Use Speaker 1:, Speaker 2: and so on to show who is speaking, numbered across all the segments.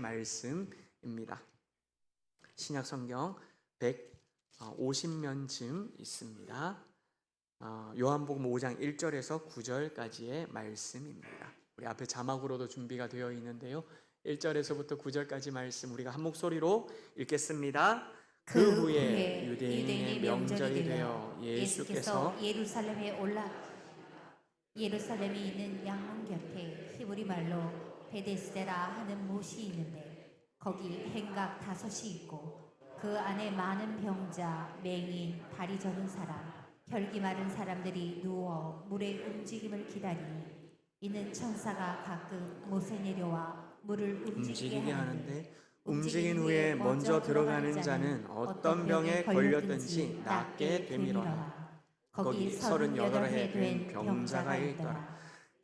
Speaker 1: 말씀입니다. 신약 성경 150면쯤 있습니다. 요한복음 5장 1절에서 9절까지의 말씀입니다. 우리 앞에 자막으로도 준비가 되어 있는데요. 1절에서부터 9절까지 말씀 우리가 한 목소리로 읽겠습니다. 그 후에 유대인의 명절이 되어 예수께서
Speaker 2: 예루살렘에 예루살렘에 있는 양문 곁에 히브리 말로 베데스다라 하는 못이 있는데 거기 행각 5이 있고 그 안에 많은 병자, 맹인, 다리 저는 사람, 혈기 마른 사람들이 누워 물의 움직임을 기다리니 이는 천사가 가끔 못에 내려와 물을 움직이게 하는데
Speaker 1: 움직인 후에 먼저 들어가는 자는 어떤 병에 걸렸든지 낫게 되미라. 거기 38해 된 병자가 있더라.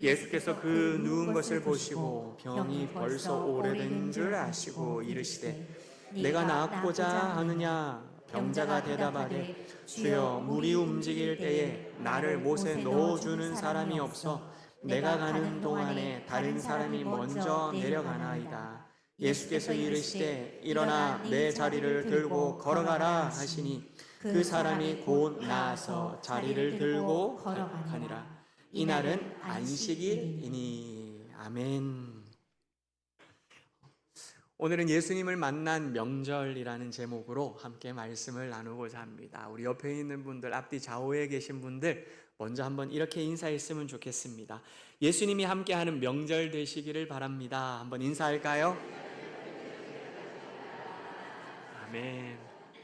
Speaker 1: 예수께서 그 누운 것을 보시고 병이 벌써 오래된 줄 아시고 이르시되 내가 나았고자 하느냐? 병자가 대답하되 주여 물이 움직일 때에 나를 못에 넣어주는 사람이 없어 내가 가는 동안에 다른 사람이 먼저 내려가나이다. 예수께서 이르시되 일어나 내 자리를 들고 걸어가라 하시니 그 사람이 곧 나아서 자리를 들고 가니라. 이날은 안식일이니. 아멘. 오늘은 예수님을 만난 명절이라는 제목으로 함께 말씀을 나누고자 합니다. 우리 옆에 있는 분들, 앞뒤 좌우에 계신 분들 먼저 한번 이렇게 인사했으면 좋겠습니다. 예수님이 함께하는 명절 되시기를 바랍니다. 한번 인사할까요? 아멘.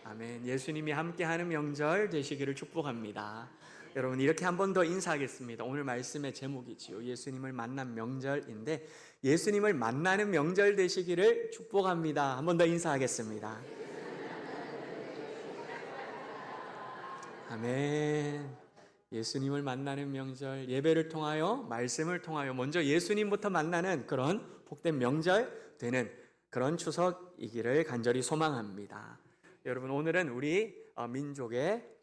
Speaker 1: 아멘. 예수님이 함께하는 명절 되시기를 축복합니다. 여러분 이렇게 한 번 더 인사하겠습니다. 오늘 말씀의 제목이지요. 예수님을 만난 명절인데 예수님을 만나는 명절 되시기를 축복합니다. 한 번 더 인사하겠습니다. 아멘. 예수님을 만나는 명절, 예배를 통하여 말씀을 통하여 먼저 예수님부터 만나는 그런 복된 명절 되는 그런 추석이기를 간절히 소망합니다. 여러분 오늘은 우리 민족의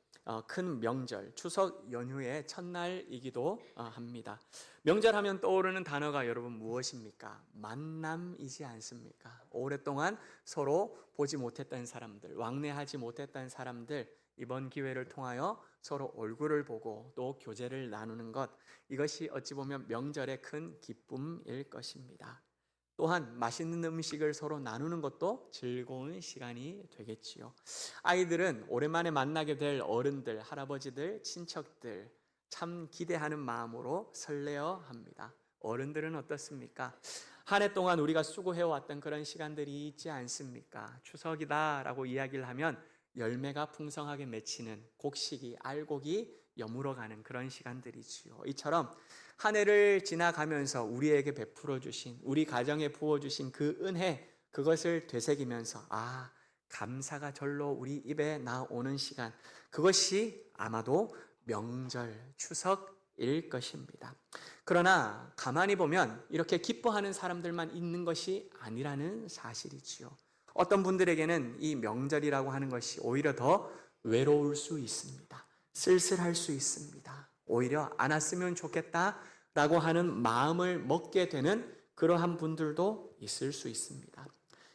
Speaker 1: 큰 명절 추석 연휴의 첫날이기도 합니다. 명절하면 떠오르는 단어가 여러분 무엇입니까? 만남이지 않습니까? 오랫동안 서로 보지 못했던 사람들, 왕래하지 못했던 사람들 이번 기회를 통하여 서로 얼굴을 보고 또 교제를 나누는 것, 이것이 어찌 보면 명절의 큰 기쁨일 것입니다. 또한 맛있는 음식을 서로 나누는 것도 즐거운 시간이 되겠지요. 아이들은 오랜만에 만나게 될 어른들, 할아버지들, 친척들 참 기대하는 마음으로 설레어 합니다. 어른들은 어떻습니까? 한 해 동안 우리가 수고해왔던 그런 시간들이 있지 않습니까? 추석이다라고 이야기를 하면 열매가 풍성하게 맺히는 곡식이, 알곡이 여물어가는 그런 시간들이지요. 이처럼 한 해를 지나가면서 우리에게 베풀어 주신, 우리 가정에 부어주신 그 은혜, 그것을 되새기면서 감사가 절로 우리 입에 나오는 시간, 그것이 아마도 명절, 추석일 것입니다. 그러나 가만히 보면 이렇게 기뻐하는 사람들만 있는 것이 아니라는 사실이지요. 어떤 분들에게는 이 명절이라고 하는 것이 오히려 더 외로울 수 있습니다. 쓸쓸할 수 있습니다. 오히려 안 왔으면 좋겠다라고 하는 마음을 먹게 되는 그러한 분들도 있을 수 있습니다.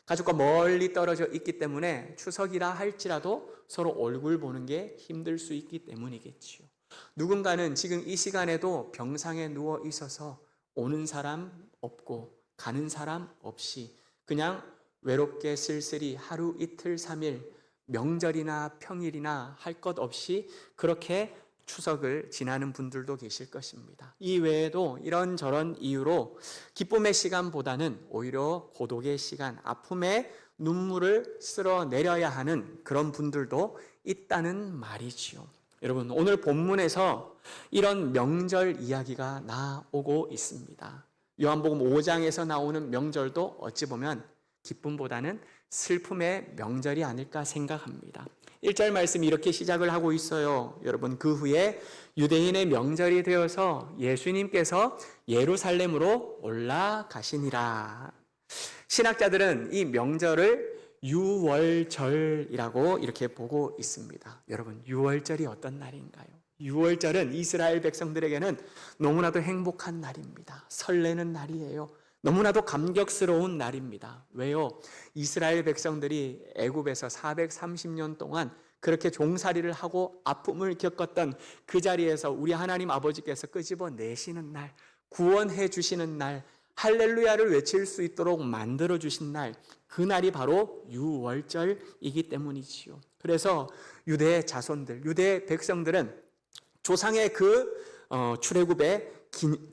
Speaker 1: 가족과 멀리 떨어져 있기 때문에 추석이라 할지라도 서로 얼굴 보는 게 힘들 수 있기 때문이겠지요. 누군가는 지금 이 시간에도 병상에 누워 있어서 오는 사람 없고 가는 사람 없이 그냥 외롭게 쓸쓸히 하루 이틀 3일 명절이나 평일이나 할 것 없이 그렇게 추석을 지나는 분들도 계실 것입니다. 이 외에도 이런저런 이유로 기쁨의 시간보다는 오히려 고독의 시간, 아픔의 눈물을 쓸어내려야 하는 그런 분들도 있다는 말이지요. 여러분 오늘 본문에서 이런 명절 이야기가 나오고 있습니다. 요한복음 5장에서 나오는 명절도 어찌 보면 기쁨보다는 슬픔의 명절이 아닐까 생각합니다. 1절 말씀이 이렇게 시작을 하고 있어요. 여러분 그 후에 유대인의 명절이 되어서 예수님께서 예루살렘으로 올라가시니라. 신학자들은 이 명절을 유월절이라고 이렇게 보고 있습니다. 여러분 유월절이 어떤 날인가요? 유월절은 이스라엘 백성들에게는 너무나도 행복한 날입니다. 설레는 날이에요. 너무나도 감격스러운 날입니다. 왜요? 이스라엘 백성들이 애굽에서 430년 동안 그렇게 종살이를 하고 아픔을 겪었던 그 자리에서 우리 하나님 아버지께서 끄집어내시는 날, 구원해 주시는 날, 할렐루야를 외칠 수 있도록 만들어 주신 날, 그 날이 바로 유월절이기 때문이지요. 그래서 유대 자손들, 유대 백성들은 조상의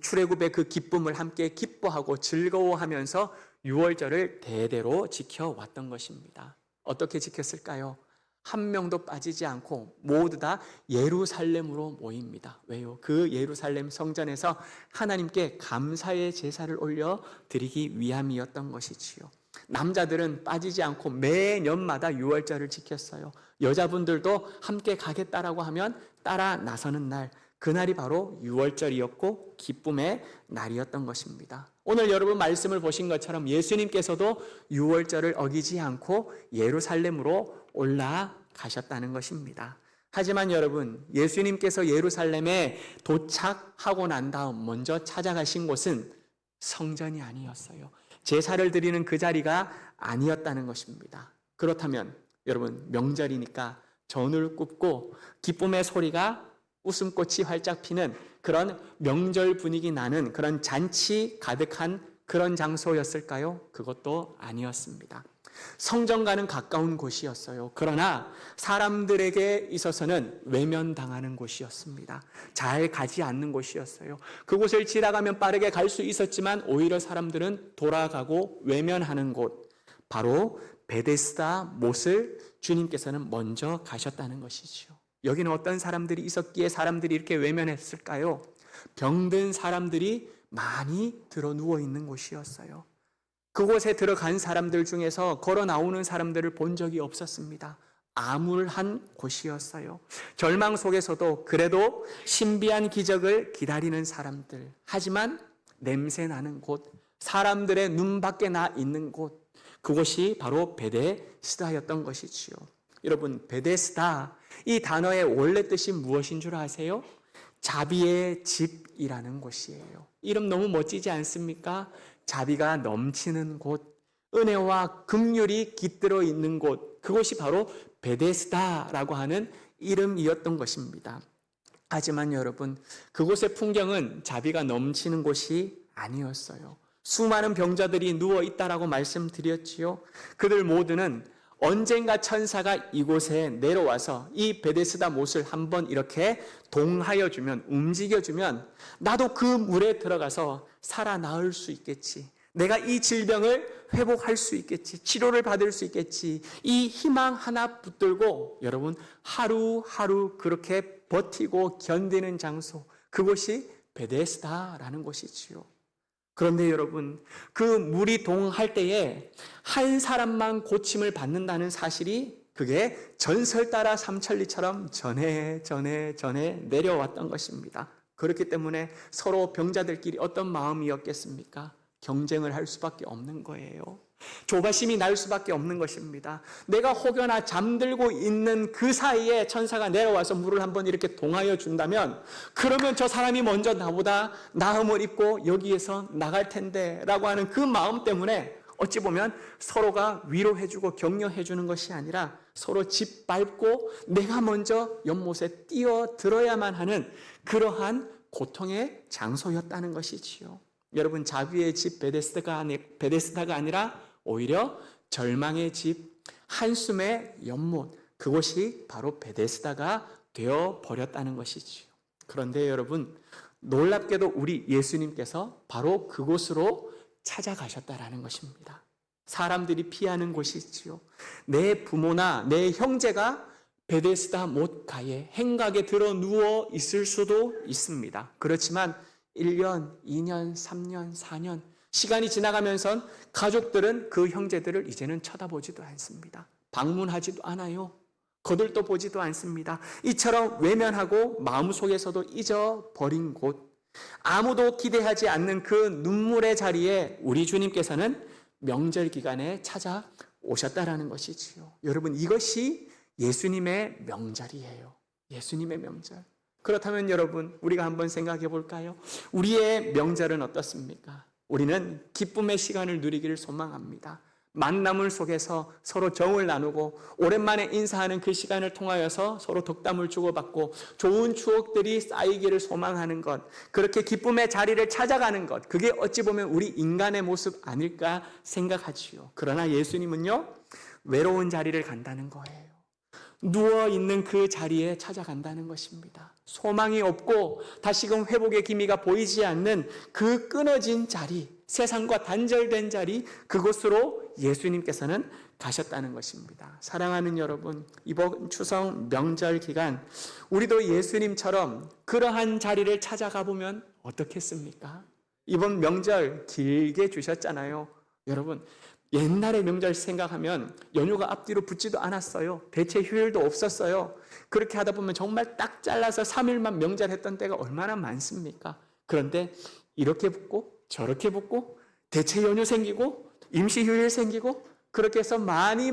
Speaker 1: 출애굽의 그 기쁨을 함께 기뻐하고 즐거워하면서 유월절을 대대로 지켜왔던 것입니다. 어떻게 지켰을까요? 한 명도 빠지지 않고 모두 다 예루살렘으로 모입니다. 왜요? 그 예루살렘 성전에서 하나님께 감사의 제사를 올려 드리기 위함이었던 것이지요. 남자들은 빠지지 않고 매년마다 유월절을 지켰어요. 여자분들도 함께 가겠다라고 하면 따라 나서는 날, 그날이 바로 유월절이었고 기쁨의 날이었던 것입니다. 오늘 여러분 말씀을 보신 것처럼 예수님께서도 유월절을 어기지 않고 예루살렘으로 올라가셨다는 것입니다. 하지만 여러분, 예수님께서 예루살렘에 도착하고 난 다음 먼저 찾아가신 곳은 성전이 아니었어요. 제사를 드리는 그 자리가 아니었다는 것입니다. 그렇다면 여러분, 명절이니까 전을 굽고 기쁨의 소리가 웃음꽃이 활짝 피는 그런 명절 분위기 나는 그런 잔치 가득한 그런 장소였을까요? 그것도 아니었습니다. 성전과는 가까운 곳이었어요. 그러나 사람들에게 있어서는 외면당하는 곳이었습니다. 잘 가지 않는 곳이었어요. 그곳을 지나가면 빠르게 갈 수 있었지만 오히려 사람들은 돌아가고 외면하는 곳, 바로 베데스다 못을 주님께서는 먼저 가셨다는 것이죠. 여기는 어떤 사람들이 있었기에 사람들이 이렇게 외면했을까요? 병든 사람들이 많이 들어 누워 있는 곳이었어요. 그곳에 들어간 사람들 중에서 걸어 나오는 사람들을 본 적이 없었습니다. 암울한 곳이었어요. 절망 속에서도 그래도 신비한 기적을 기다리는 사람들, 하지만 냄새 나는 곳, 사람들의 눈 밖에 나 있는 곳, 그곳이 바로 베데스다였던 것이지요. 여러분, 베데스다, 이 단어의 원래 뜻이 무엇인 줄 아세요? 자비의 집이라는 곳이에요. 이름 너무 멋지지 않습니까? 자비가 넘치는 곳, 은혜와 긍휼이 깃들어 있는 곳, 그곳이 바로 베데스다라고 하는 이름이었던 것입니다. 하지만 여러분, 그곳의 풍경은 자비가 넘치는 곳이 아니었어요. 수많은 병자들이 누워 있다라고 말씀드렸지요. 그들 모두는 언젠가 천사가 이곳에 내려와서 이 베데스다 못을 한번 이렇게 동하여 주면, 움직여 주면 나도 그 물에 들어가서 살아나을 수 있겠지. 내가 이 질병을 회복할 수 있겠지. 치료를 받을 수 있겠지. 이 희망 하나 붙들고 여러분 하루하루 그렇게 버티고 견디는 장소, 그곳이 베데스다라는 곳이지요. 그런데 여러분, 그 물이 동할 때에 한 사람만 고침을 받는다는 사실이 그게 전설 따라 삼천리처럼 전해 내려왔던 것입니다. 그렇기 때문에 서로 병자들끼리 어떤 마음이었겠습니까? 경쟁을 할 수밖에 없는 거예요. 조바심이 날 수밖에 없는 것입니다. 내가 혹여나 잠들고 있는 그 사이에 천사가 내려와서 물을 한번 이렇게 동하여 준다면 그러면 저 사람이 먼저 나보다 나음을 입고 여기에서 나갈 텐데 라고 하는 그 마음 때문에 어찌 보면 서로가 위로해주고 격려해주는 것이 아니라 서로 짓밟고 내가 먼저 연못에 뛰어들어야만 하는 그러한 고통의 장소였다는 것이지요. 여러분, 자비의 집 베데스다가 아니라 오히려 절망의 집, 한숨의 연못, 그곳이 바로 베데스다가 되어 버렸다는 것이지요. 그런데 여러분, 놀랍게도 우리 예수님께서 바로 그곳으로 찾아가셨다라는 것입니다. 사람들이 피하는 곳이지요. 내 부모나 내 형제가 베데스다 못가에 행각에 들어 누워 있을 수도 있습니다. 그렇지만 1년, 2년, 3년, 4년 시간이 지나가면서 가족들은 그 형제들을 이제는 쳐다보지도 않습니다. 방문하지도 않아요. 거들떠 보지도 않습니다. 이처럼 외면하고 마음속에서도 잊어버린 곳, 아무도 기대하지 않는 그 눈물의 자리에 우리 주님께서는 명절 기간에 찾아오셨다라는 것이지요. 여러분, 이것이 예수님의 명절이에요. 예수님의 명절. 그렇다면 여러분, 우리가 한번 생각해 볼까요? 우리의 명절은 어떻습니까? 우리는 기쁨의 시간을 누리기를 소망합니다. 만남을 속에서 서로 정을 나누고 오랜만에 인사하는 그 시간을 통하여서 서로 덕담을 주고받고 좋은 추억들이 쌓이기를 소망하는 것, 그렇게 기쁨의 자리를 찾아가는 것, 그게 어찌 보면 우리 인간의 모습 아닐까 생각하지요. 그러나 예수님은요, 외로운 자리를 간다는 거예요. 누워있는 그 자리에 찾아간다는 것입니다. 소망이 없고 다시금 회복의 기미가 보이지 않는 그 끊어진 자리, 세상과 단절된 자리, 그곳으로 예수님께서는 가셨다는 것입니다. 사랑하는 여러분, 이번 추석 명절 기간 우리도 예수님처럼 그러한 자리를 찾아가 보면 어떻겠습니까? 이번 명절 길게 주셨잖아요. 여러분, 옛날의 명절 생각하면 연휴가 앞뒤로 붙지도 않았어요. 대체 휴일도 없었어요. 그렇게 하다 보면 정말 딱 잘라서 3일만 명절했던 때가 얼마나 많습니까? 그런데 이렇게 붙고 저렇게 붙고 대체 연휴 생기고 임시 휴일 생기고 그렇게 해서 많이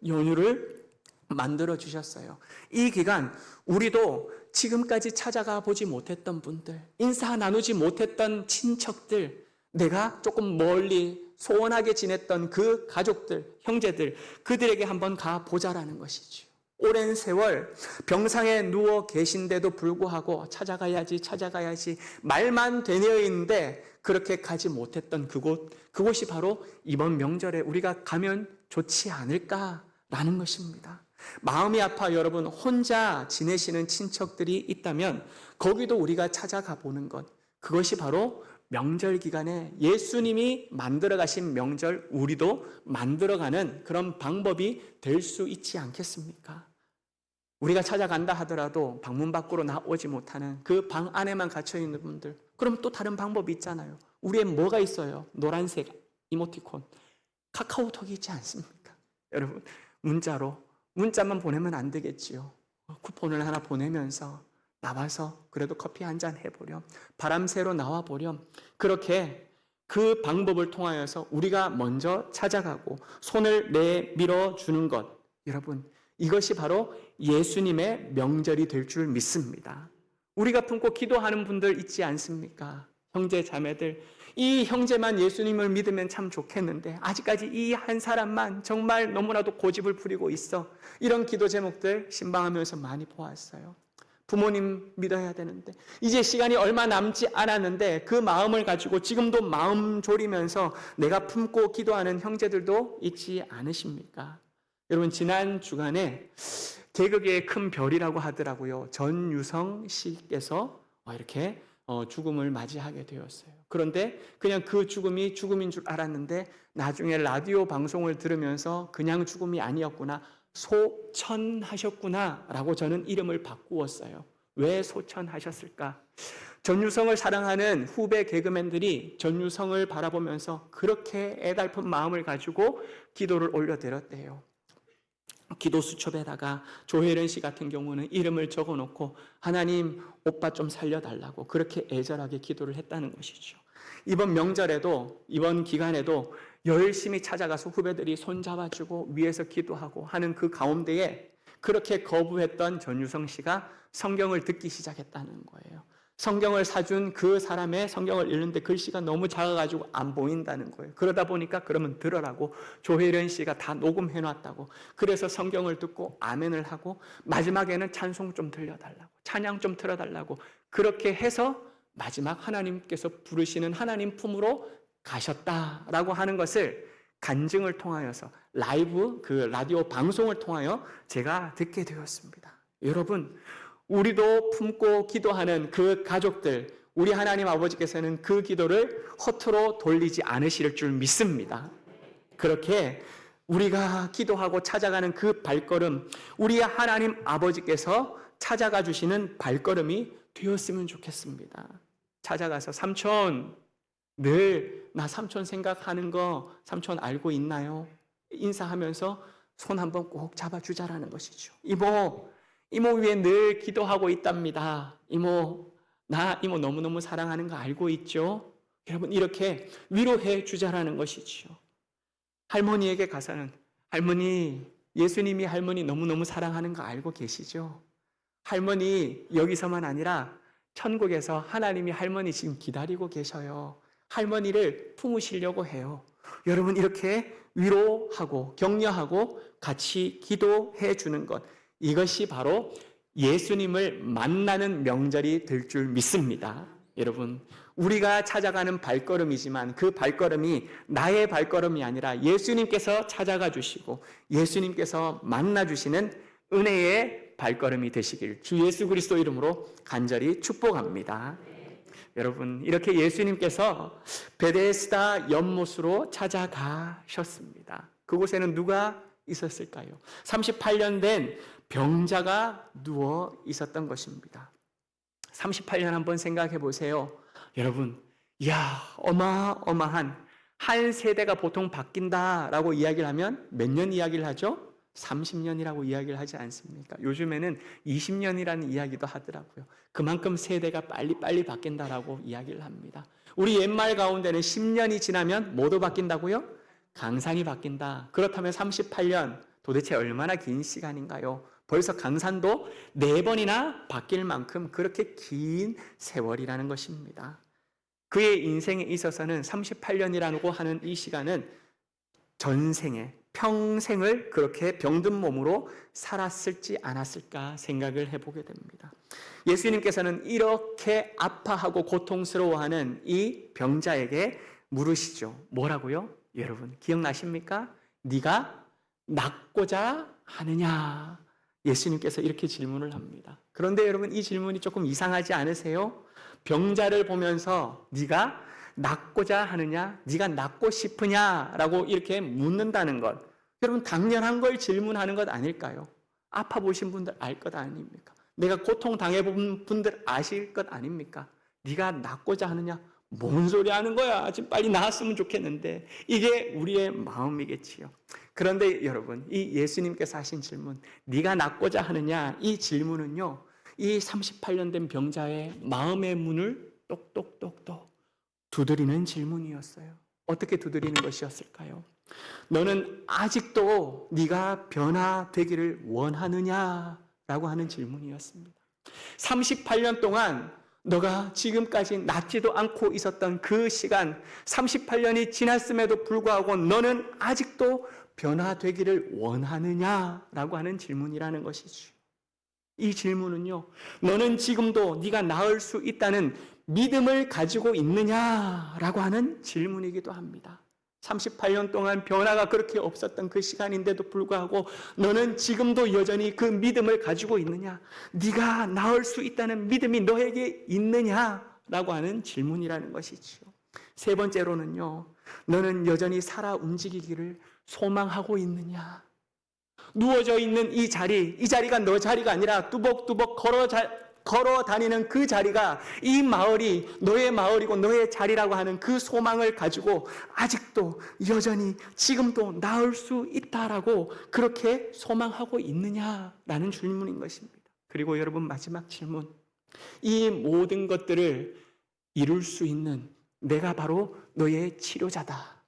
Speaker 1: 연휴를 만들어 주셨어요. 이 기간 우리도 지금까지 찾아가 보지 못했던 분들, 인사 나누지 못했던 친척들, 내가 조금 멀리 소원하게 지냈던 그 가족들, 형제들, 그들에게 한번 가보자라는 것이죠. 오랜 세월 병상에 누워 계신데도 불구하고 찾아가야지 말만 되뇌어 있는데 그렇게 가지 못했던 그곳이 바로 이번 명절에 우리가 가면 좋지 않을까라는 것입니다. 마음이 아파 여러분 혼자 지내시는 친척들이 있다면 거기도 우리가 찾아가 보는 것, 그것이 바로 명절 기간에 예수님이 만들어 가신 명절 우리도 만들어가는 그런 방법이 될 수 있지 않겠습니까? 우리가 찾아간다 하더라도 방문 밖으로 나오지 못하는 그 방 안에만 갇혀 있는 분들, 그럼 또 다른 방법이 있잖아요. 우리의 뭐가 있어요? 노란색 이모티콘, 카카오톡이 있지 않습니까? 여러분, 문자만 보내면 안 되겠지요. 쿠폰을 하나 보내면서 나와서 그래도 커피 한잔 해보렴, 바람 쐬러 나와보렴, 그렇게 그 방법을 통하여서 우리가 먼저 찾아가고 손을 내밀어 주는 것, 여러분, 이것이 바로 예수님의 명절이 될 줄 믿습니다. 우리가 품고 기도하는 분들 있지 않습니까? 형제 자매들, 이 형제만 예수님을 믿으면 참 좋겠는데 아직까지 이 한 사람만 정말 너무나도 고집을 부리고 있어. 이런 기도 제목들 신방하면서 많이 보았어요. 부모님 믿어야 되는데 이제 시간이 얼마 남지 않았는데 그 마음을 가지고 지금도 마음 졸이면서 내가 품고 기도하는 형제들도 있지 않으십니까? 여러분, 지난 주간에 개그계의 큰 별이라고 하더라고요. 전유성 씨께서 이렇게 죽음을 맞이하게 되었어요. 그런데 그냥 그 죽음이 죽음인 줄 알았는데 나중에 라디오 방송을 들으면서 그냥 죽음이 아니었구나, 소천하셨구나 라고 저는 이름을 바꾸었어요. 왜 소천하셨을까? 전유성을 사랑하는 후배 개그맨들이 전유성을 바라보면서 그렇게 애달픈 마음을 가지고 기도를 올려드렸대요. 기도 수첩에다가 조혜련 씨 같은 경우는 이름을 적어놓고 하나님 오빠 좀 살려달라고 그렇게 애절하게 기도를 했다는 것이죠. 이번 명절에도, 이번 기간에도 열심히 찾아가서 후배들이 손잡아주고 위에서 기도하고 하는 그 가운데에 그렇게 거부했던 전유성 씨가 성경을 듣기 시작했다는 거예요. 성경을 사준 그 사람의 성경을 읽는데 글씨가 너무 작아가지고 안 보인다는 거예요. 그러다 보니까 그러면 들으라고 조혜련 씨가 다 녹음해놨다고. 그래서 성경을 듣고 아멘을 하고 마지막에는 찬송 좀 들려달라고, 찬양 좀 틀어달라고, 그렇게 해서 마지막 하나님께서 부르시는 하나님 품으로 가셨다라고 하는 것을 간증을 통하여서 라이브 그 라디오 방송을 통하여 제가 듣게 되었습니다. 여러분, 우리도 품고 기도하는 그 가족들, 우리 하나님 아버지께서는 그 기도를 허투루 돌리지 않으실 줄 믿습니다. 그렇게 우리가 기도하고 찾아가는 그 발걸음, 우리 하나님 아버지께서 찾아가 주시는 발걸음이 되었으면 좋겠습니다. 찾아가서 삼촌, 늘 나 삼촌 생각하는 거 삼촌 알고 있나요? 인사하면서 손 한번 꼭 잡아주자라는 것이죠. 이모 위에 늘 기도하고 있답니다. 이모, 나 이모 너무너무 사랑하는 거 알고 있죠? 여러분, 이렇게 위로해 주자라는 것이죠. 할머니에게 가서는 할머니, 예수님이 할머니 너무너무 사랑하는 거 알고 계시죠? 할머니, 여기서만 아니라 천국에서 하나님이 할머니 지금 기다리고 계셔요. 할머니를 품으시려고 해요. 여러분, 이렇게 위로하고 격려하고 같이 기도해 주는 것, 이것이 바로 예수님을 만나는 명절이 될 줄 믿습니다. 여러분, 우리가 찾아가는 발걸음이지만 그 발걸음이 나의 발걸음이 아니라 예수님께서 찾아가 주시고 예수님께서 만나 주시는 은혜의 발걸음이 되시길 주 예수 그리스도 이름으로 간절히 축복합니다. 여러분, 이렇게 예수님께서 베데스다 연못으로 찾아가셨습니다. 그곳에는 누가 있었을까요? 38년 된 병자가 누워 있었던 것입니다. 38년 한번 생각해 보세요. 여러분, 이야, 어마어마한 한 세대가 보통 바뀐다라고 이야기를 하면 몇 년 이야기를 하죠? 30년이라고 이야기를 하지 않습니까? 요즘에는 20년이라는 이야기도 하더라고요. 그만큼 세대가 빨리빨리 바뀐다라고 이야기를 합니다. 우리 옛말 가운데는 10년이 지나면 뭐도 바뀐다고요? 강산이 바뀐다. 그렇다면 38년 도대체 얼마나 긴 시간인가요? 벌써 강산도 4번이나 바뀔 만큼 그렇게 긴 세월이라는 것입니다. 그의 인생에 있어서는 38년이라고 하는 이 시간은 전생에 평생을 그렇게 병든 몸으로 살았을지 않았을까 생각을 해보게 됩니다. 예수님께서는 이렇게 아파하고 고통스러워하는 이 병자에게 물으시죠. 뭐라고요? 여러분, 기억나십니까? 네가 낫고자 하느냐? 예수님께서 이렇게 질문을 합니다. 그런데 여러분, 이 질문이 조금 이상하지 않으세요? 병자를 보면서 네가 낫고자 하느냐? 네가 낫고 싶으냐라고 이렇게 묻는다는 것, 여러분, 당연한 걸 질문하는 것 아닐까요? 아파 보신 분들 알 것 아닙니까? 내가 고통 당해본 분들 아실 것 아닙니까? 네가 낫고자 하느냐? 뭔 소리 하는 거야? 지금 빨리 나았으면 좋겠는데. 이게 우리의 마음이겠지요. 그런데 여러분, 이 예수님께서 하신 질문, 네가 낫고자 하느냐? 이 질문은요, 이 38년 된 병자의 마음의 문을 똑똑똑똑 두드리는 질문이었어요. 어떻게 두드리는 것이었을까요? 너는 아직도 네가 변화되기를 원하느냐라고 하는 질문이었습니다. 38년 동안 너가 지금까지 낫지도 않고 있었던 그 시간, 38년이 지났음에도 불구하고 너는 아직도 변화되기를 원하느냐라고 하는 질문이라는 것이죠. 이 질문은요, 너는 지금도 네가 나을 수 있다는 믿음을 가지고 있느냐라고 하는 질문이기도 합니다. 38년 동안 변화가 그렇게 없었던 그 시간인데도 불구하고 너는 지금도 여전히 그 믿음을 가지고 있느냐? 네가 나을 수 있다는 믿음이 너에게 있느냐라고 하는 질문이라는 것이죠. 세 번째로는요, 너는 여전히 살아 움직이기를 소망하고 있느냐? 누워져 있는 이 자리가 너 자리가 아니라 뚜벅뚜벅 걸어 다니는 그 자리가 이 마을이 너의 마을이고 너의 자리라고 하는 그 소망을 가지고 아직도 여전히 지금도 나을 수 있다라고 그렇게 소망하고 있느냐라는 질문인 것입니다. 그리고 여러분, 마지막 질문, 이 모든 것들을 이룰 수 있는 내가 바로 너의 치료자다.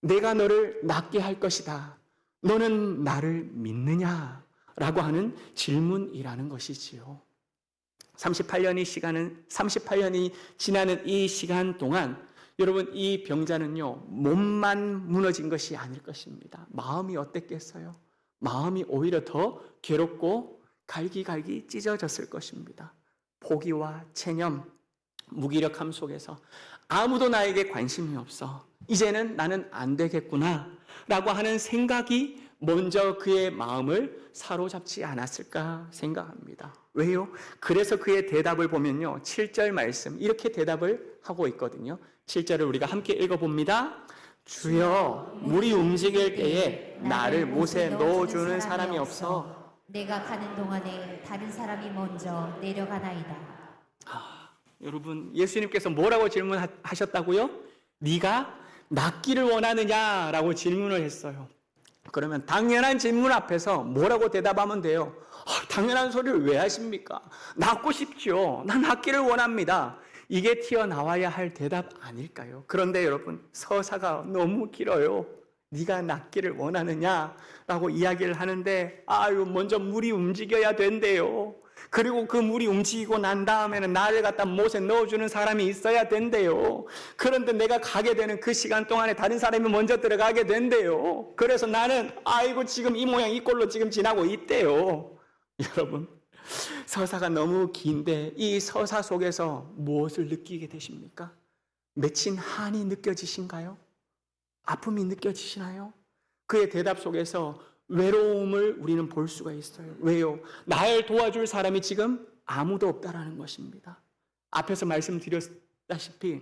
Speaker 1: 내가 너를 낫게 할 것이다. 너는 나를 믿느냐라고 하는 질문이라는 것이지요. 38년이 지나는 이 시간 동안 여러분, 이 병자는요, 몸만 무너진 것이 아닐 것입니다. 마음이 어땠겠어요? 마음이 오히려 더 괴롭고 갈기갈기 찢어졌을 것입니다. 포기와 체념, 무기력함 속에서 아무도 나에게 관심이 없어. 이제는 나는 안 되겠구나 라고 하는 생각이 먼저 그의 마음을 사로잡지 않았을까 생각합니다. 왜요? 그래서 그의 대답을 보면요, 7절 말씀 이렇게 대답을 하고 있거든요. 7절을 우리가 함께 읽어봅니다. 주여, 물이 움직일 때에 나를 못에 넣어주는 사람이 없어
Speaker 2: 내가 가는 동안에 다른 사람이 먼저 내려가나이다.
Speaker 1: 여러분, 예수님께서 뭐라고 질문하셨다고요? 네가 낫기를 원하느냐라고 질문을 했어요. 그러면 당연한 질문 앞에서 뭐라고 대답하면 돼요? 당연한 소리를 왜 하십니까? 낫고 싶죠. 난 낫기를 원합니다. 이게 튀어나와야 할 대답 아닐까요? 그런데 여러분, 서사가 너무 길어요. 네가 낫기를 원하느냐라고 이야기를 하는데 먼저 물이 움직여야 된대요. 그리고 그 물이 움직이고 난 다음에는 나를 갖다 못에 넣어주는 사람이 있어야 된대요. 그런데 내가 가게 되는 그 시간 동안에 다른 사람이 먼저 들어가게 된대요. 그래서 나는 아이고 지금 이 모양 이 꼴로 지금 지나고 있대요. 여러분, 서사가 너무 긴데 이 서사 속에서 무엇을 느끼게 되십니까? 맺힌 한이 느껴지신가요? 아픔이 느껴지시나요? 그의 대답 속에서 외로움을 우리는 볼 수가 있어요. 왜요? 날 도와줄 사람이 지금 아무도 없다라는 것입니다. 앞에서 말씀드렸다시피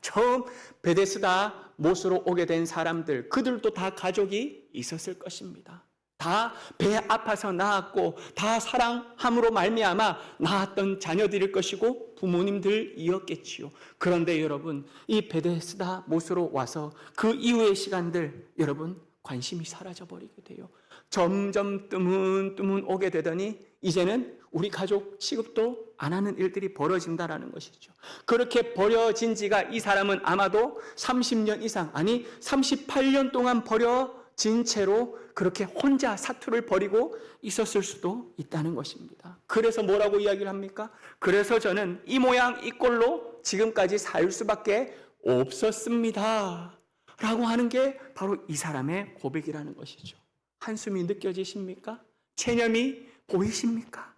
Speaker 1: 처음 베데스다 못으로 오게 된 사람들, 그들도 다 가족이 있었을 것입니다. 다 배 아파서 낳았고 다 사랑함으로 말미암아 낳았던 자녀들일 것이고 부모님들이었겠지요. 그런데 여러분, 이 베데스다 못으로 와서 그 이후의 시간들, 여러분, 관심이 사라져버리게 돼요. 점점 뜨문뜨문 오게 되더니 이제는 우리 가족 취급도 안 하는 일들이 벌어진다라는 것이죠. 그렇게 버려진 지가 이 사람은 아마도 30년 이상, 아니 38년 동안 버려진 채로 그렇게 혼자 사투를 벌이고 있었을 수도 있다는 것입니다. 그래서 뭐라고 이야기를 합니까? 그래서 저는 이 모양 이 꼴로 지금까지 살 수밖에 없었습니다 라고 하는 게 바로 이 사람의 고백이라는 것이죠. 한숨이 느껴지십니까? 체념이 보이십니까?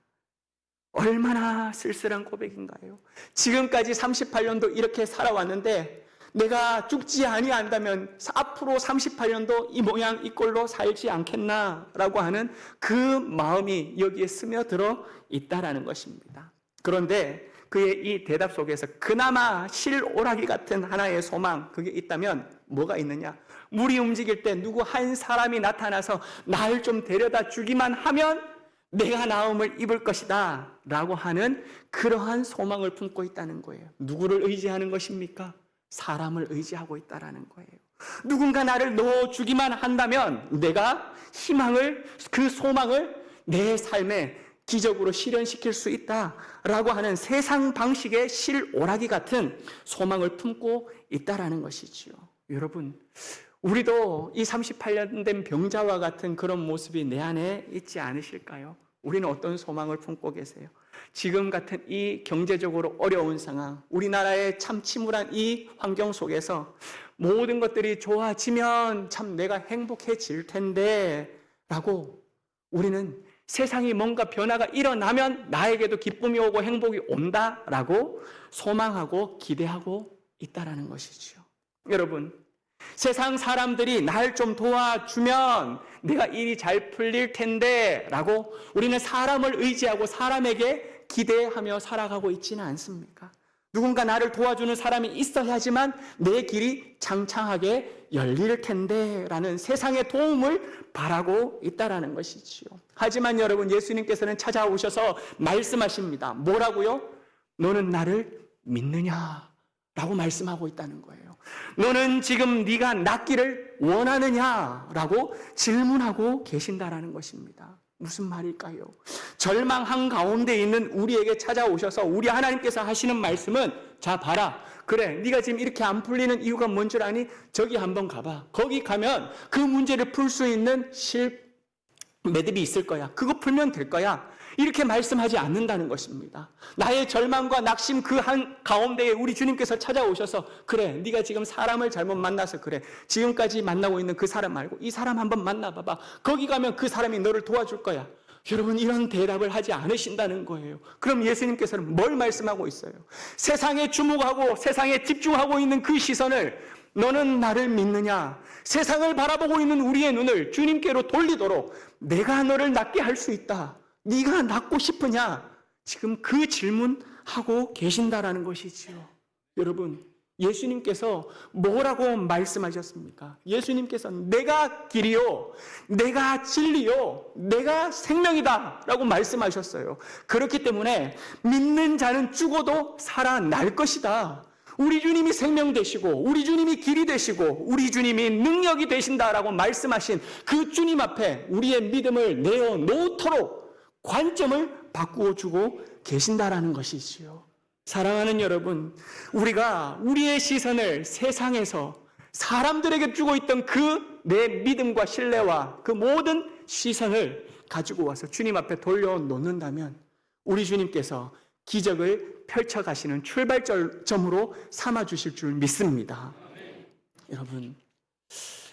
Speaker 1: 얼마나 쓸쓸한 고백인가요? 지금까지 38년도 이렇게 살아왔는데 내가 죽지 아니한다면 앞으로 38년도 이 모양 이 꼴로 살지 않겠나라고 하는 그 마음이 여기에 스며들어 있다라는 것입니다. 그런데 그의 이 대답 속에서 그나마 실오라기 같은 하나의 소망, 그게 있다면 뭐가 있느냐? 물이 움직일 때 누구 한 사람이 나타나서 날 좀 데려다 주기만 하면 내가 나음을 입을 것이다 라고 하는 그러한 소망을 품고 있다는 거예요. 누구를 의지하는 것입니까? 사람을 의지하고 있다라는 거예요. 누군가 나를 넣어주기만 한다면 내가 희망을, 그 소망을 내 삶에 기적으로 실현시킬 수 있다라고 하는 세상 방식의 실오라기 같은 소망을 품고 있다라는 것이지요. 여러분, 우리도 이 38년 된 병자와 같은 그런 모습이 내 안에 있지 않으실까요? 우리는 어떤 소망을 품고 계세요? 지금 같은 이 경제적으로 어려운 상황, 우리나라의 참 침울한 이 환경 속에서 모든 것들이 좋아지면 참 내가 행복해질 텐데 라고 우리는 세상이 뭔가 변화가 일어나면 나에게도 기쁨이 오고 행복이 온다라고 소망하고 기대하고 있다라는 것이죠. 여러분, 세상 사람들이 날 좀 도와주면 내가 일이 잘 풀릴 텐데 라고 우리는 사람을 의지하고 사람에게 기대하며 살아가고 있지는 않습니까? 누군가 나를 도와주는 사람이 있어야지만 내 길이 창창하게 열릴 텐데 라는 세상의 도움을 바라고 있다라는 것이지요. 하지만 여러분, 예수님께서는 찾아오셔서 말씀하십니다. 뭐라고요? 너는 나를 믿느냐? 라고 말씀하고 있다는 거예요. 너는 지금 네가 낫기를 원하느냐? 라고 질문하고 계신다라는 것입니다. 무슨 말일까요? 절망한 가운데 있는 우리에게 찾아오셔서 우리 하나님께서 하시는 말씀은, 자 봐라, 그래 네가 지금 이렇게 안 풀리는 이유가 뭔 줄 아니? 저기 한번 가봐. 거기 가면 그 문제를 풀 수 있는 매듭이 있을 거야. 그거 풀면 될 거야. 이렇게 말씀하지 않는다는 것입니다. 나의 절망과 낙심 그 한 가운데에 우리 주님께서 찾아오셔서, 그래 네가 지금 사람을 잘못 만나서 그래, 지금까지 만나고 있는 그 사람 말고 이 사람 한번 만나봐봐. 거기 가면 그 사람이 너를 도와줄 거야. 여러분, 이런 대답을 하지 않으신다는 거예요. 그럼 예수님께서는 뭘 말씀하고 있어요? 세상에 주목하고 세상에 집중하고 있는 그 시선을, 너는 나를 믿느냐? 세상을 바라보고 있는 우리의 눈을 주님께로 돌리도록 내가 너를 낫게 할 수 있다. 네가 낫고 싶으냐? 지금 그 질문하고 계신다라는 것이지요. 여러분, 예수님께서 뭐라고 말씀하셨습니까? 예수님께서 내가 길이요, 내가 진리요, 내가 생명이다 라고 말씀하셨어요. 그렇기 때문에 믿는 자는 죽어도 살아날 것이다. 우리 주님이 생명 되시고 우리 주님이 길이 되시고 우리 주님이 능력이 되신다라고 말씀하신 그 주님 앞에 우리의 믿음을 내어놓도록 관점을 바꾸어 주고 계신다라는 것이지요. 사랑하는 여러분, 우리가 우리의 시선을 세상에서 사람들에게 주고 있던 그 내 믿음과 신뢰와 그 모든 시선을 가지고 와서 주님 앞에 돌려놓는다면 우리 주님께서 기적을 펼쳐가시는 출발점으로 삼아주실 줄 믿습니다. 여러분,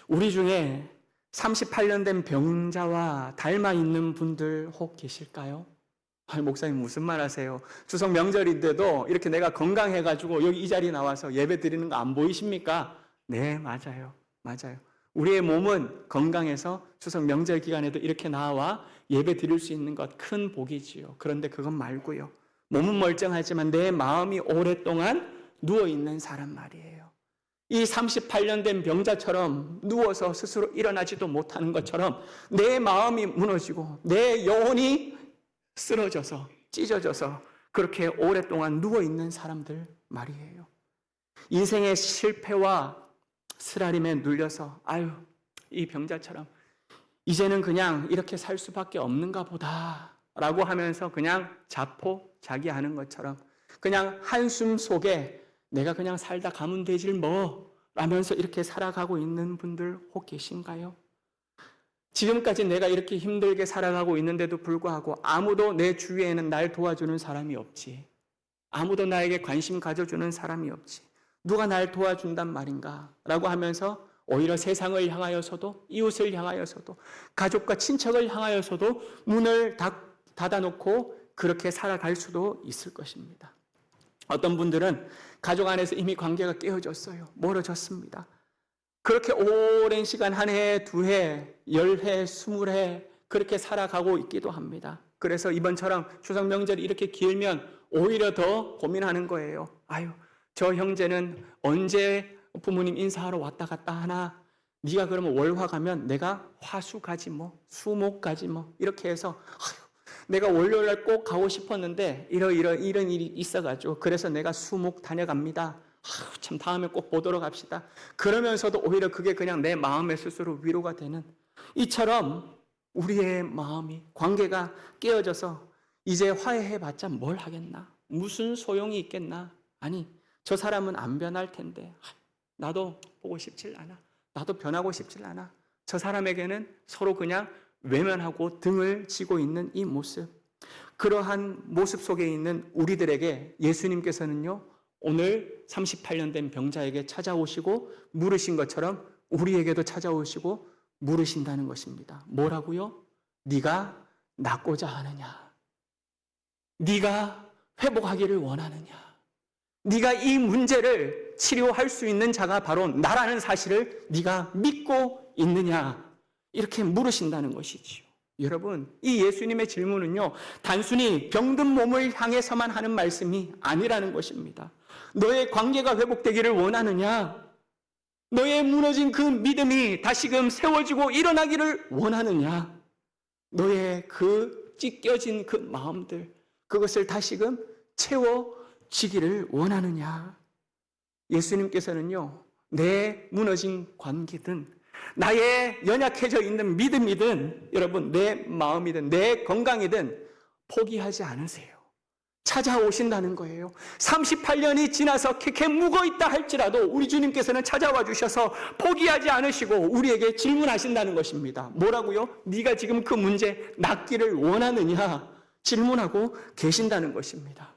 Speaker 1: 우리 중에 38년 된 병자와 닮아 있는 분들 혹 계실까요? 목사님 무슨 말 하세요? 추석 명절인데도 이렇게 내가 건강해가지고 여기 이 자리에 나와서 예배 드리는 거 안 보이십니까? 네, 맞아요. 맞아요. 우리의 몸은 건강해서 추석 명절 기간에도 이렇게 나와 예배 드릴 수 있는 것 큰 복이지요. 그런데 그건 말고요. 몸은 멀쩡하지만 내 마음이 오랫동안 누워있는 사람 말이에요. 이 38년 된 병자처럼 누워서 스스로 일어나지도 못하는 것처럼 내 마음이 무너지고 내 영혼이 쓰러져서 찢어져서 그렇게 오랫동안 누워있는 사람들 말이에요. 인생의 실패와 쓰라림에 눌려서 이 병자처럼 이제는 그냥 이렇게 살 수밖에 없는가 보다 라고 하면서 그냥 자포자기하는 것처럼 그냥 한숨 속에 내가 그냥 살다 가면 되질 뭐 라면서 이렇게 살아가고 있는 분들 혹 계신가요? 지금까지 내가 이렇게 힘들게 살아가고 있는데도 불구하고 아무도 내 주위에는 날 도와주는 사람이 없지. 아무도 나에게 관심 가져주는 사람이 없지. 누가 날 도와준단 말인가? 라고 하면서 오히려 세상을 향하여서도 이웃을 향하여서도 가족과 친척을 향하여서도 문을 닫아놓고 그렇게 살아갈 수도 있을 것입니다. 어떤 분들은 가족 안에서 이미 관계가 깨어졌어요. 멀어졌습니다. 그렇게 오랜 시간 한 해, 두 해, 10해, 20해 그렇게 살아가고 있기도 합니다. 그래서 이번처럼 추석 명절이 이렇게 길면 오히려 더 고민하는 거예요. 저 형제는 언제 부모님 인사하러 왔다 갔다 하나? 네가 그러면 월화 가면 내가 화수 가지 뭐, 수목 가지 뭐 이렇게 해서 내가 월요일날 꼭 가고 싶었는데 이런 일이 있어가지고 그래서 내가 수목 다녀갑니다. 참 다음에 꼭 보도록 합시다. 그러면서도 오히려 그게 그냥 내 마음에 스스로 위로가 되는 이처럼 우리의 마음이 관계가 깨어져서 이제 화해해봤자 뭘 하겠나? 무슨 소용이 있겠나? 아니 저 사람은 안 변할 텐데 나도 보고 싶질 않아. 나도 변하고 싶질 않아. 저 사람에게는 서로 그냥 외면하고 등을 지고 있는 이 모습, 그러한 모습 속에 있는 우리들에게 예수님께서는요 오늘 38년 된 병자에게 찾아오시고 물으신 것처럼 우리에게도 찾아오시고 물으신다는 것입니다. 뭐라고요? 네가 낫고자 하느냐? 네가 회복하기를 원하느냐? 네가 이 문제를 치료할 수 있는 자가 바로 나라는 사실을 네가 믿고 있느냐? 이렇게 물으신다는 것이지요. 여러분, 이 예수님의 질문은요 단순히 병든 몸을 향해서만 하는 말씀이 아니라는 것입니다. 너의 관계가 회복되기를 원하느냐? 너의 무너진 그 믿음이 다시금 세워지고 일어나기를 원하느냐? 너의 그 찢겨진 그 마음들, 그것을 다시금 채워지기를 원하느냐? 예수님께서는요 내 무너진 관계든 나의 연약해져 있는 믿음이든 여러분 내 마음이든 내 건강이든 포기하지 않으세요. 찾아오신다는 거예요. 38년이 지나서 캐캐 묵어있다 할지라도 우리 주님께서는 찾아와 주셔서 포기하지 않으시고 우리에게 질문하신다는 것입니다. 뭐라고요? 네가 지금 그 문제 낫기를 원하느냐? 질문하고 계신다는 것입니다.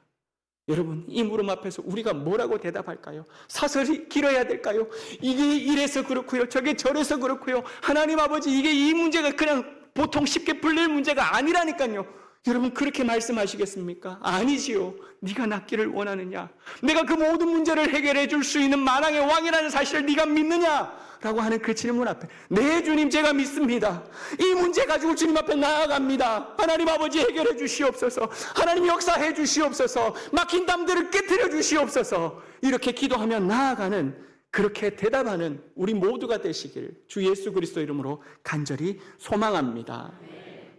Speaker 1: 여러분, 이 물음 앞에서 우리가 뭐라고 대답할까요? 사설이 길어야 될까요? 이게 이래서 그렇고요. 저게 저래서 그렇고요. 하나님 아버지, 이게 이 문제가 그냥 보통 쉽게 풀릴 문제가 아니라니까요. 여러분, 그렇게 말씀하시겠습니까? 아니지요. 네가 낫기를 원하느냐? 내가 그 모든 문제를 해결해 줄 수 있는 만왕의 왕이라는 사실을 네가 믿느냐? 라고 하는 그 질문 앞에 네 주님 제가 믿습니다. 이 문제 가지고 주님 앞에 나아갑니다. 하나님 아버지 해결해 주시옵소서. 하나님 역사해 주시옵소서. 막힌 담들을 깨트려 주시옵소서. 이렇게 기도하며 나아가는 그렇게 대답하는 우리 모두가 되시길 주 예수 그리스도 이름으로 간절히 소망합니다.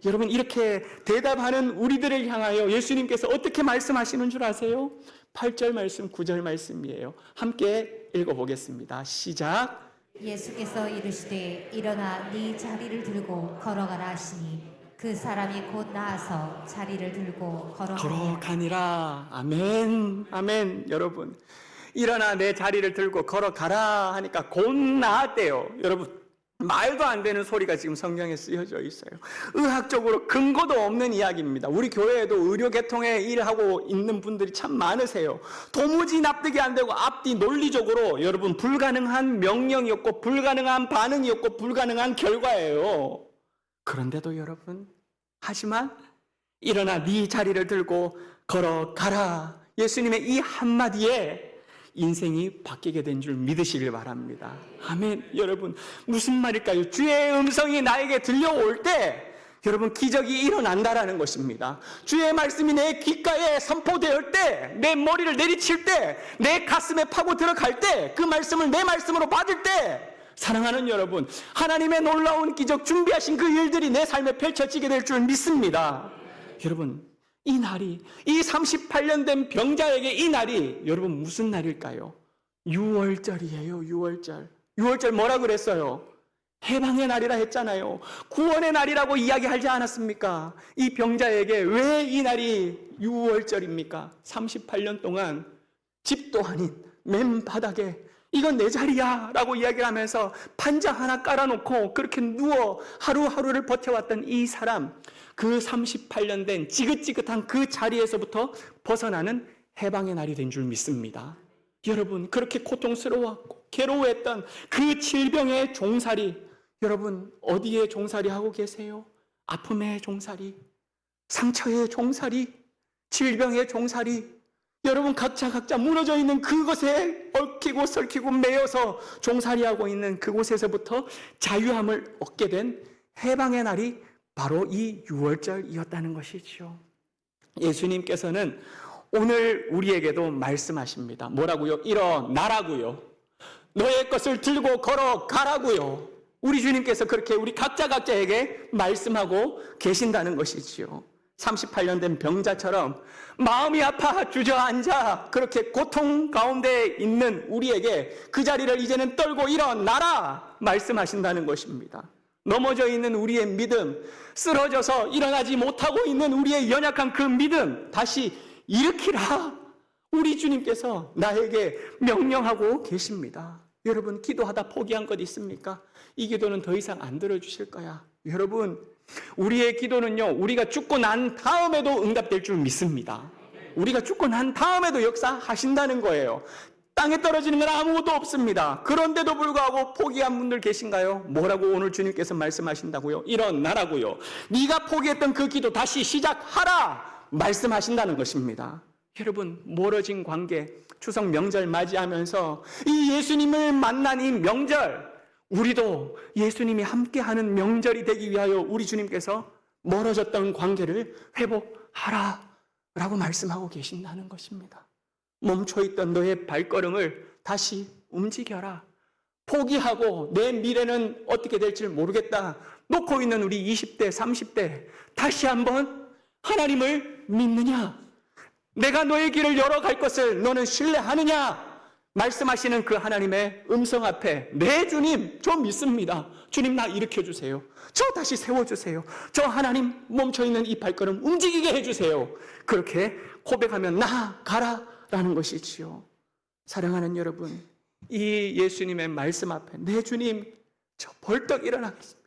Speaker 1: 여러분, 이렇게 대답하는 우리들을 향하여 예수님께서 어떻게 말씀하시는 줄 아세요? 8절 말씀, 9절 말씀이에요. 함께 읽어보겠습니다. 시작.
Speaker 2: 예수께서 이르시되 일어나 네 자리를 들고 걸어가라 하시니 그 사람이 곧 나아서 자리를 들고
Speaker 1: 걸어가니라. 아멘, 아멘. 여러분, 일어나 내 자리를 들고 걸어가라 하니까 곧 나았대요. 여러분, 말도 안 되는 소리가 지금 성경에 쓰여져 있어요. 의학적으로 근거도 없는 이야기입니다. 우리 교회에도 의료계통에 일하고 있는 분들이 참 많으세요. 도무지 납득이 안 되고 앞뒤 논리적으로 여러분 불가능한 명령이었고 불가능한 반응이었고 불가능한 결과예요. 그런데도 여러분, 하지만 일어나 네 자리를 들고 걸어가라, 예수님의 이 한마디에 인생이 바뀌게 된 줄 믿으시길 바랍니다. 아멘. 여러분, 무슨 말일까요? 주의 음성이 나에게 들려올 때 여러분, 기적이 일어난다라는 것입니다. 주의 말씀이 내 귓가에 선포될 때, 내 머리를 내리칠 때, 내 가슴에 파고 들어갈 때, 그 말씀을 내 말씀으로 받을 때, 사랑하는 여러분, 하나님의 놀라운 기적 준비하신 그 일들이 내 삶에 펼쳐지게 될 줄 믿습니다. 여러분, 이 날이, 이 38년 된 병자에게 이 날이 여러분 무슨 날일까요? 6월절이에요. 6월절. 6월절 뭐라 그랬어요? 해방의 날이라 했잖아요. 구원의 날이라고 이야기하지 않았습니까? 이 병자에게 왜 이 날이 6월절입니까? 38년 동안 집도 아닌 맨바닥에 이건 내 자리야 라고 이야기를 하면서 판자 하나 깔아놓고 그렇게 누워 하루하루를 버텨왔던 이 사람, 그 38년 된 지긋지긋한 그 자리에서부터 벗어나는 해방의 날이 된 줄 믿습니다. 여러분, 그렇게 고통스러웠고 괴로워했던 그 질병의 종살이, 여러분 어디에 종살이 하고 계세요? 아픔의 종살이, 상처의 종살이, 질병의 종살이, 여러분 각자 무너져 있는 그것에 얽히고 설키고 매여서 종살이하고 있는 그곳에서부터 자유함을 얻게 된 해방의 날이 바로 이 6월절이었다는 것이죠. 예수님께서는 오늘 우리에게도 말씀하십니다. 뭐라고요? 일어나라고요. 너의 것을 들고 걸어가라고요. 우리 주님께서 그렇게 우리 각자에게 말씀하고 계신다는 것이지요. 38년 된 병자처럼 마음이 아파 주저앉아 그렇게 고통 가운데 있는 우리에게 그 자리를 이제는 떨고 일어나라 말씀하신다는 것입니다. 넘어져 있는 우리의 믿음, 쓰러져서 일어나지 못하고 있는 우리의 연약한 그 믿음 다시 일으키라, 우리 주님께서 나에게 명령하고 계십니다. 여러분, 기도하다 포기한 것 있습니까? 이 기도는 더 이상 안 들어주실 거야. 여러분, 우리의 기도는요, 우리가 죽고 난 다음에도 응답될 줄 믿습니다. 우리가 죽고 난 다음에도 역사하신다는 거예요. 땅에 떨어지는 건 아무것도 없습니다. 그런데도 불구하고 포기한 분들 계신가요? 뭐라고 오늘 주님께서 말씀하신다고요? 일어나라고요. 네가 포기했던 그 기도 다시 시작하라 말씀하신다는 것입니다. 여러분, 멀어진 관계, 추석 명절 맞이하면서 이 예수님을 만난 이 명절, 우리도 예수님이 함께하는 명절이 되기 위하여 우리 주님께서 멀어졌던 관계를 회복하라 라고 말씀하고 계신다는 것입니다. 멈춰있던 너의 발걸음을 다시 움직여라. 포기하고 내 미래는 어떻게 될지 모르겠다 놓고 있는 우리 20대, 30대 다시 한번 하나님을 믿느냐? 내가 너의 길을 열어갈 것을 너는 신뢰하느냐? 말씀하시는 그 하나님의 음성 앞에 내 주님, 저 믿습니다. 주님, 나 일으켜주세요. 저 다시 세워주세요. 저 하나님 멈춰있는 이 발걸음 움직이게 해주세요. 그렇게 고백하면 나가라 라는 것이지요. 사랑하는 여러분, 이 예수님의 말씀 앞에 내 주님, 저 벌떡 일어나겠습니다.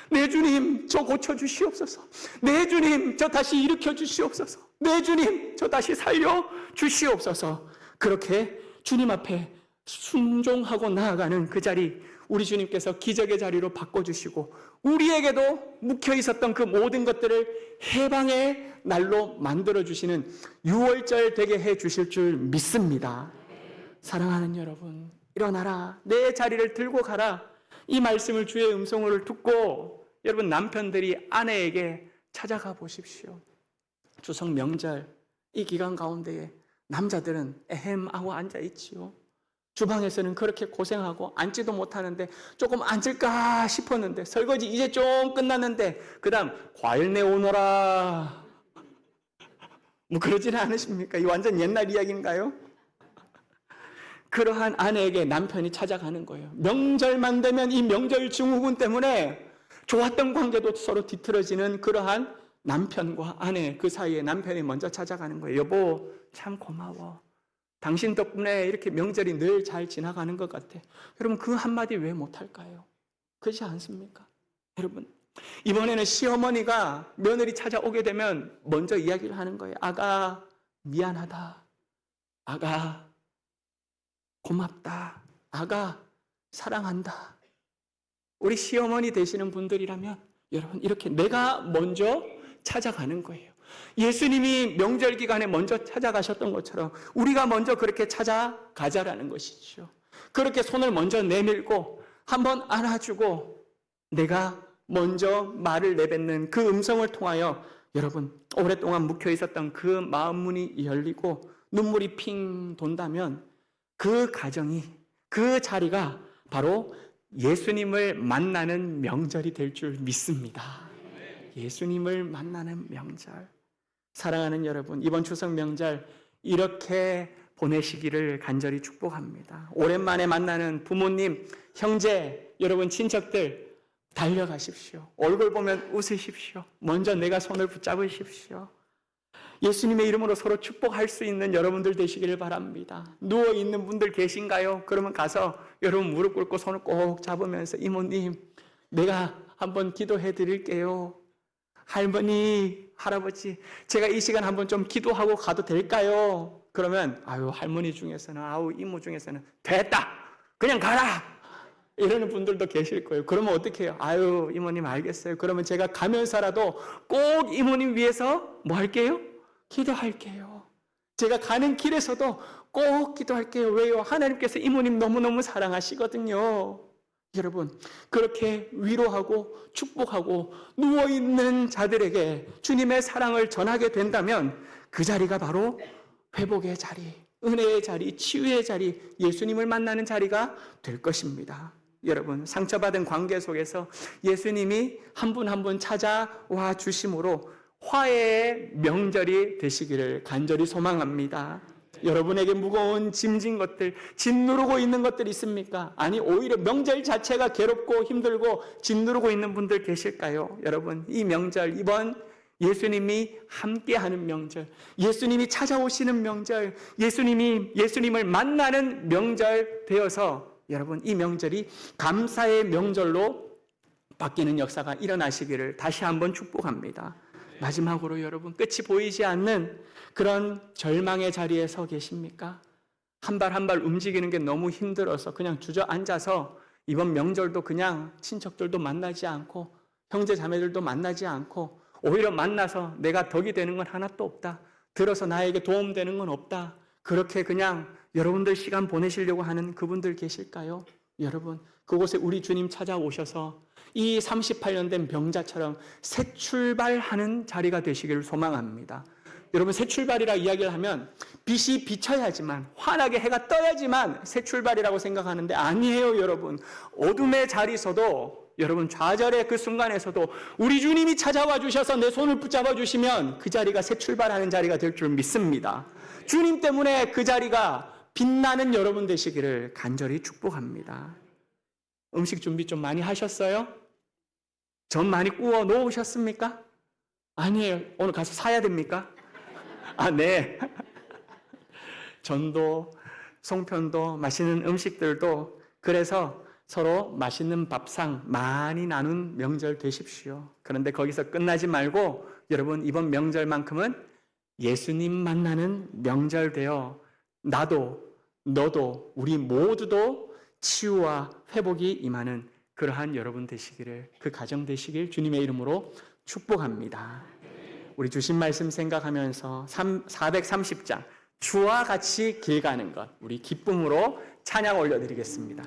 Speaker 1: 내 주님, 저 고쳐주시옵소서. 내 주님, 저 다시 일으켜주시옵소서. 내 주님, 저 다시 살려주시옵소서. 그렇게 주님 앞에 순종하고 나아가는 그 자리, 우리 주님께서 기적의 자리로 바꿔주시고 우리에게도 묵혀있었던 그 모든 것들을 해방의 날로 만들어주시는 6월절 되게 해주실 줄 믿습니다. 사랑하는 여러분, 일어나라, 내 자리를 들고 가라. 이 말씀을 주의 음성을 듣고 여러분 남편들이 아내에게 찾아가 보십시오. 추석 명절 이 기간 가운데에 남자들은 에헴하고 앉아있지요. 주방에서는 그렇게 고생하고 앉지도 못하는데 조금 앉을까 싶었는데 설거지 이제 좀 끝났는데 그 다음 과일 내오너라 뭐 그러지는 않으십니까? 이 완전 옛날 이야기인가요? 그러한 아내에게 남편이 찾아가는 거예요. 명절만 되면 이 명절 증후군 때문에 좋았던 관계도 서로 뒤틀어지는 그러한 남편과 아내, 그 사이에 남편이 먼저 찾아가는 거예요. 여보, 참 고마워. 당신 덕분에 이렇게 명절이 늘 잘 지나가는 것 같아. 여러분, 그 한마디 왜 못할까요?
Speaker 3: 그렇지 않습니까? 여러분, 이번에는 시어머니가 며느리 찾아오게 되면 먼저 이야기를 하는 거예요. 아가, 미안하다. 아가, 고맙다. 아가, 사랑한다. 우리 시어머니 되시는 분들이라면 여러분, 이렇게 내가 먼저 찾아가는 거예요. 예수님이 명절 기간에 먼저 찾아가셨던 것처럼 우리가 먼저 그렇게 찾아가자라는 것이죠. 그렇게 손을 먼저 내밀고 한번 안아주고 내가 먼저 말을 내뱉는 그 음성을 통하여 여러분, 오랫동안 묵혀 있었던 그 마음 문이 열리고 눈물이 핑 돈다면 그 가정이, 그 자리가 바로 예수님을 만나는 명절이 될 줄 믿습니다. 예수님을 만나는 명절. 사랑하는 여러분, 이번 추석 명절 이렇게 보내시기를 간절히 축복합니다. 오랜만에 만나는 부모님, 형제, 여러분 친척들 달려가십시오. 얼굴 보면 웃으십시오. 먼저 내가 손을 붙잡으십시오. 예수님의 이름으로 서로 축복할 수 있는 여러분들 되시기를 바랍니다. 누워있는 분들 계신가요? 그러면 가서 여러분 무릎 꿇고 손을 꼭 잡으면서 이모님, 내가 한번 기도해 드릴게요. 할머니, 할아버지, 제가 이 시간 한번 좀 기도하고 가도 될까요? 그러면 아유, 할머니 중에서는, 아우, 이모 중에서는 됐다! 그냥 가라! 이러는 분들도 계실 거예요. 그러면 어떻게 해요? 아유, 이모님 알겠어요. 그러면 제가 가면서라도 꼭 이모님 위해서 뭐 할게요? 기도할게요. 제가 가는 길에서도 꼭 기도할게요. 왜요? 하나님께서 이모님 너무너무 사랑하시거든요. 여러분, 그렇게 위로하고 축복하고 누워있는 자들에게 주님의 사랑을 전하게 된다면 그 자리가 바로 회복의 자리, 은혜의 자리, 치유의 자리, 예수님을 만나는 자리가 될 것입니다. 여러분, 상처받은 관계 속에서 예수님이 한 분 한 분 찾아와 주심으로 화해의 명절이 되시기를 간절히 소망합니다. 여러분에게 무거운 짐진 것들, 짓누르고 있는 것들 있습니까? 아니, 오히려 명절 자체가 괴롭고 힘들고 짓누르고 있는 분들 계실까요? 여러분, 이 명절, 이번 예수님이 함께하는 명절, 예수님이 찾아오시는 명절, 예수님을 만나는 명절 되어서 여러분, 이 명절이 감사의 명절로 바뀌는 역사가 일어나시기를 다시 한번 축복합니다. 마지막으로 여러분, 끝이 보이지 않는 그런 절망의 자리에 서 계십니까? 한 발 한 발 움직이는 게 너무 힘들어서 그냥 주저앉아서 이번 명절도 그냥 친척들도 만나지 않고 형제 자매들도 만나지 않고 오히려 만나서 내가 덕이 되는 건 하나도 없다. 들어서 나에게 도움되는 건 없다. 그렇게 그냥 여러분들 시간 보내시려고 하는 그분들 계실까요? 여러분, 그곳에 우리 주님 찾아오셔서 이 38년 된 병자처럼 새 출발하는 자리가 되시기를 소망합니다. 여러분, 새 출발이라 이야기를 하면 빛이 비쳐야지만, 환하게 해가 떠야지만 새 출발이라고 생각하는데 아니에요. 여러분, 어둠의 자리에서도, 여러분 좌절의 그 순간에서도 우리 주님이 찾아와 주셔서 내 손을 붙잡아 주시면 그 자리가 새 출발하는 자리가 될 줄 믿습니다. 주님 때문에 그 자리가 빛나는 여러분 되시기를 간절히 축복합니다. 음식 준비 좀 많이 하셨어요? 전 많이 구워 놓으셨습니까? 아니에요. 오늘 가서 사야 됩니까? 아, 네. 전도, 송편도, 맛있는 음식들도, 그래서 서로 맛있는 밥상 많이 나눈 명절 되십시오. 그런데 거기서 끝나지 말고 여러분, 이번 명절만큼은 예수님 만나는 명절 되어 나도, 너도, 우리 모두도 치유와 회복이 임하는 그러한 여러분 되시기를, 그 가정 되시길 주님의 이름으로 축복합니다. 우리 주신 말씀 생각하면서 430장 주와 같이 길 가는 것, 우리 기쁨으로 찬양 올려드리겠습니다.